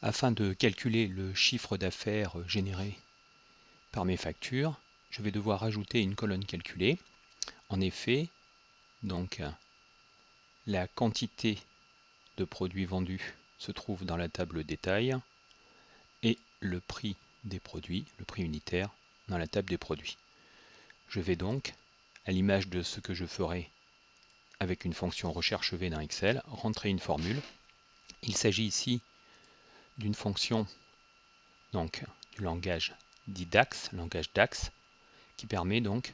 Afin de calculer le chiffre d'affaires généré par mes factures, je vais devoir ajouter une colonne calculée. En effet, donc la quantité de produits vendus se trouve dans la table détail et le prix des produits, le prix unitaire, dans la table des produits. Je vais donc, à l'image de ce que je ferai avec une fonction recherche V dans Excel, rentrer une formule. Il s'agit ici d'une fonction donc du langage dit DAX, langage DAX, qui permet donc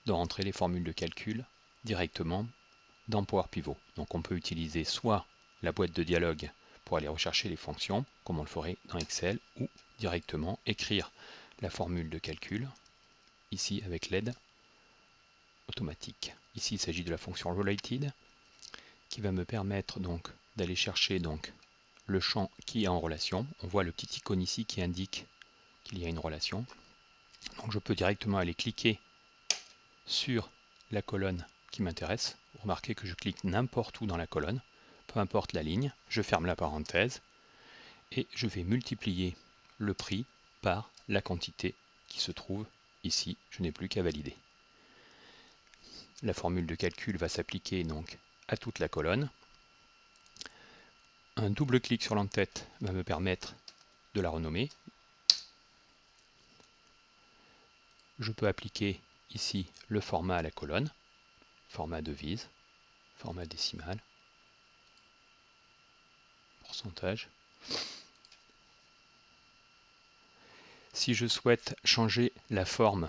de rentrer les formules de calcul directement dans Power Pivot. Donc on peut utiliser soit la boîte de dialogue pour aller rechercher les fonctions, comme on le ferait dans Excel, ou directement écrire la formule de calcul, ici avec l'aide automatique. Ici il s'agit de la fonction related, qui va me permettre donc d'aller chercher donc le champ qui est en relation. On voit le petit icône ici qui indique qu'il y a une relation. Donc je peux directement aller cliquer sur la colonne qui m'intéresse. Remarquez que je clique n'importe où dans la colonne, peu importe la ligne, je ferme la parenthèse et je vais multiplier le prix par la quantité qui se trouve ici. Je n'ai plus qu'à valider. La formule de calcul va s'appliquer donc à toute la colonne. Un double clic sur l'entête va me permettre de la renommer. Je peux appliquer ici le format à la colonne, format devise, format décimal, pourcentage. Si je souhaite changer la forme,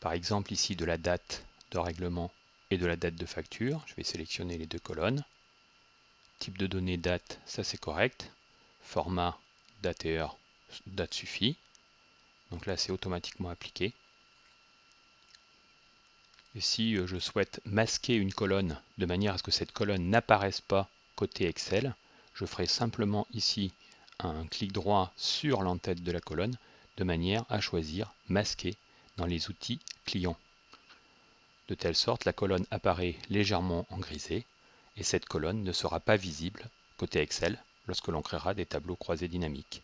par exemple ici de la date de règlement et de la date de facture, je vais sélectionner les deux colonnes. Type de données date, ça c'est correct. Format date et heure, date suffit. Donc là c'est automatiquement appliqué. Et si je souhaite masquer une colonne de manière à ce que cette colonne n'apparaisse pas côté Excel, je ferai simplement ici un clic droit sur l'entête de la colonne de manière à choisir masquer dans les outils clients. De telle sorte la colonne apparaît légèrement en grisé et cette colonne ne sera pas visible côté Excel lorsque l'on créera des tableaux croisés dynamiques.